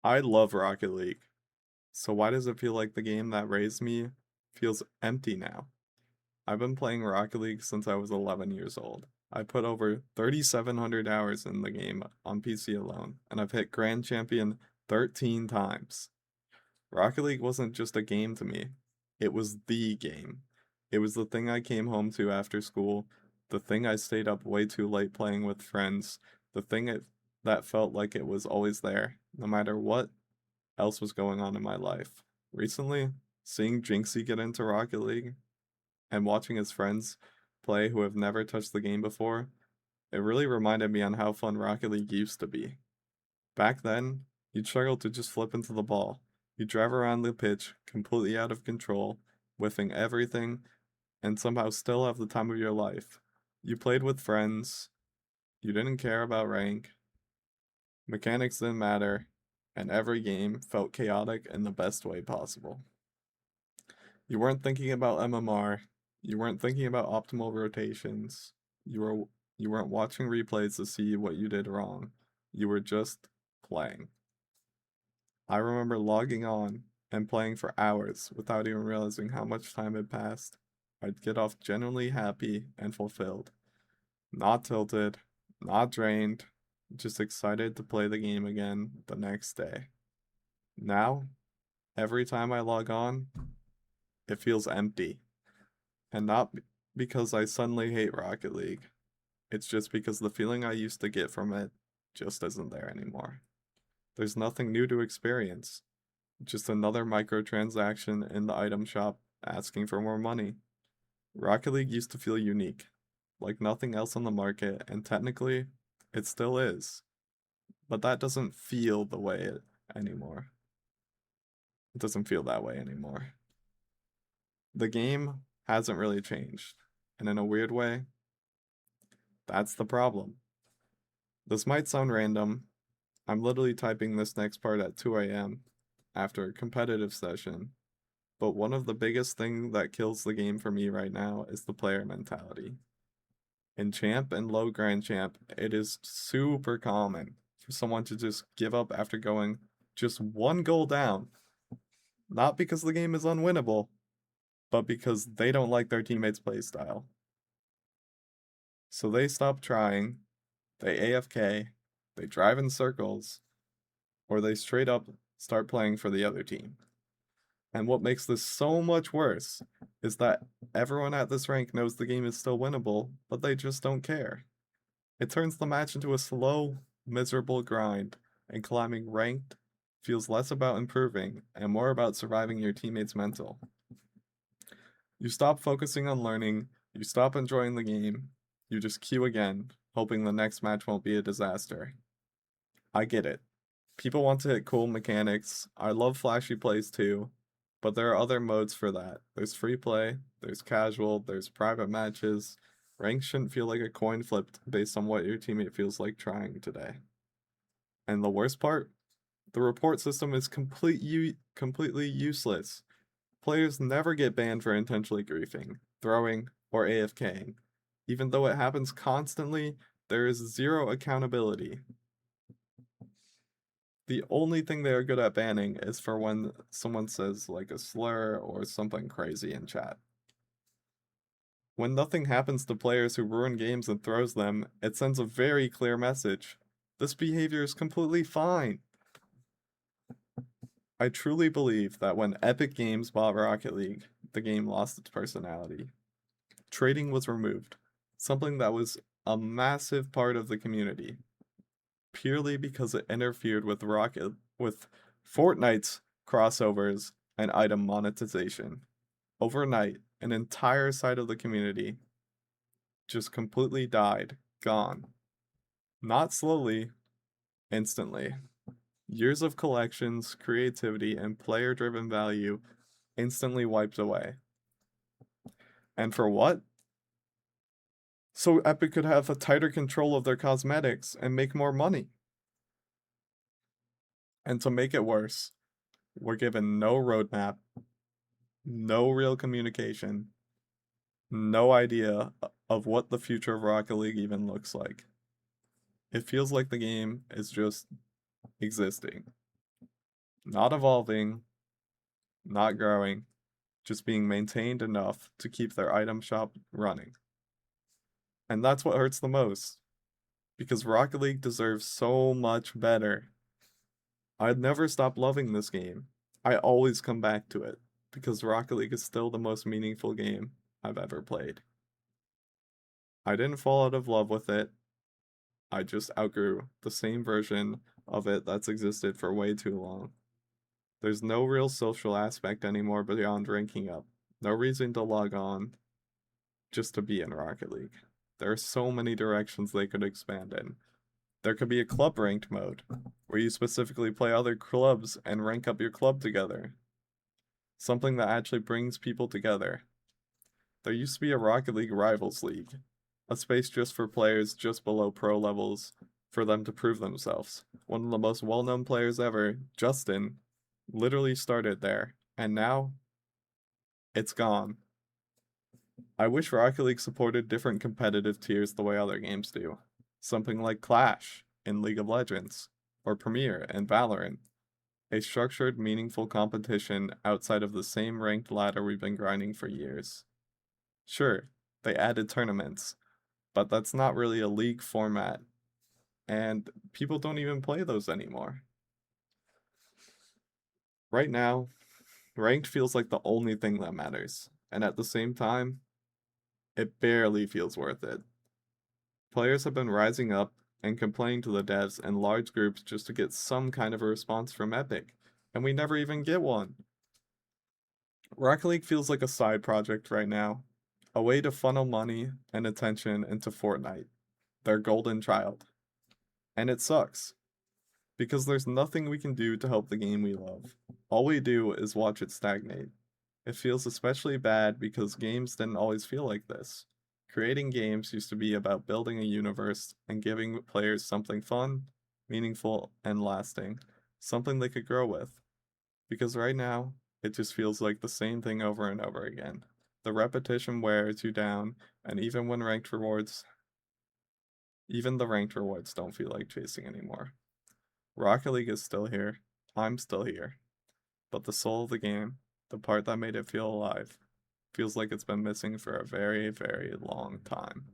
I love Rocket League, so why does it feel like the game that raised me feels empty now? I've been playing Rocket League since I was 11 years old. I put over 3,700 hours in the game on PC alone, and I've hit Grand Champion 13 times. Rocket League wasn't just a game to me, it was the game. It was the thing I came home to after school, the thing I stayed up way too late playing with friends, the thing that felt like it was always there, no matter what else was going on in my life. Recently, seeing Jinxie get into Rocket League and watching his friends play who have never touched the game before, it really reminded me on how fun Rocket League used to be. Back then, you'd struggle to just flip into the ball. You'd drive around the pitch, completely out of control, whiffing everything, and somehow still have the time of your life. You played with friends, you didn't care about rank, mechanics didn't matter, and every game felt chaotic in the best way possible. You weren't thinking about MMR, you weren't thinking about optimal rotations, you were you weren't watching replays to see what you did wrong. You were just playing. I remember logging on and playing for hours without even realizing how much time had passed. I'd get off genuinely happy and fulfilled. Not tilted, not drained, just excited to play the game again the next day. Now, every time I log on, it feels empty. And not because I suddenly hate Rocket League. It's just because the feeling I used to get from it just isn't there anymore. There's nothing new to experience. Just another microtransaction in the item shop asking for more money. Rocket League used to feel unique, like nothing else on the market, and technically, it still is. But that doesn't feel the way it anymore. It doesn't feel that way anymore. The game hasn't really changed, and in a weird way, that's the problem. This might sound random. I'm literally typing this next part at 2 a.m. after a competitive session, but one of the biggest things that kills the game for me right now is the player mentality. In Champ and low Grand Champ, it is super common for someone to just give up after going just one goal down. Not because the game is unwinnable, but because they don't like their teammates' playstyle. So they stop trying, they AFK, they drive in circles, or they straight up start playing for the other team. And what makes this so much worse is that everyone at this rank knows the game is still winnable, but they just don't care. It turns the match into a slow, miserable grind, and climbing ranked feels less about improving and more about surviving your teammates' mental. You stop focusing on learning, you stop enjoying the game, you just queue again, hoping the next match won't be a disaster. I get it. People want to hit cool mechanics. I love flashy plays too, but there are other modes for that. There's free play, there's casual, there's private matches. Rank shouldn't feel like a coin flip based on what your teammate feels like trying today. And the worst part? The report system is completely useless. Players never get banned for intentionally griefing, throwing, or AFKing. Even though it happens constantly, there is zero accountability. The only thing they are good at banning is for when someone says like a slur or something crazy in chat. When nothing happens to players who ruin games and throws them, it sends a very clear message. This behavior is completely fine. I truly believe that when Epic Games bought Rocket League, the game lost its personality. Trading was removed, something that was a massive part of the community, purely because it interfered with Fortnite's crossovers and item monetization. Overnight, an entire side of the community just completely died, gone. Not slowly, instantly. Years of collections, creativity, and player driven value instantly wiped away. And for what? So Epic could have a tighter control of their cosmetics and make more money. And to make it worse, we're given no roadmap, no real communication, no idea of what the future of Rocket League even looks like. It feels like the game is just existing. Not evolving, not growing, just being maintained enough to keep their item shop running. And that's what hurts the most, because Rocket League deserves so much better. I'd never stop loving this game. I always come back to it, because Rocket League is still the most meaningful game I've ever played. I didn't fall out of love with it, I just outgrew the same version of it that's existed for way too long. There's no real social aspect anymore beyond ranking up. No reason to log on just to be in Rocket League. There are so many directions they could expand in. There could be a club ranked mode, where you specifically play other clubs and rank up your club together. Something that actually brings people together. There used to be a Rocket League Rivals League, a space just for players just below pro levels for them to prove themselves. One of the most well known players ever, Justin, literally started there, and now it's gone. I wish Rocket League supported different competitive tiers the way other games do. Something like Clash in League of Legends, or Premier in Valorant. A structured, meaningful competition outside of the same ranked ladder we've been grinding for years. Sure, they added tournaments, but that's not really a league format, and people don't even play those anymore. Right now, ranked feels like the only thing that matters, and at the same time, it barely feels worth it. Players have been rising up and complaining to the devs in large groups just to get some kind of a response from Epic, and we never even get one. Rocket League feels like a side project right now, a way to funnel money and attention into Fortnite, their golden child. And it sucks, because there's nothing we can do to help the game we love. All we do is watch it stagnate. It feels especially bad because games didn't always feel like this. Creating games used to be about building a universe and giving players something fun, meaningful, and lasting, something they could grow with. Because right now, it just feels like the same thing over and over again. The repetition wears you down, and even the ranked rewards don't feel like chasing anymore. Rocket League is still here, I'm still here, but the soul of the game, the part that made it feel alive, feels like it's been missing for a very, very long time.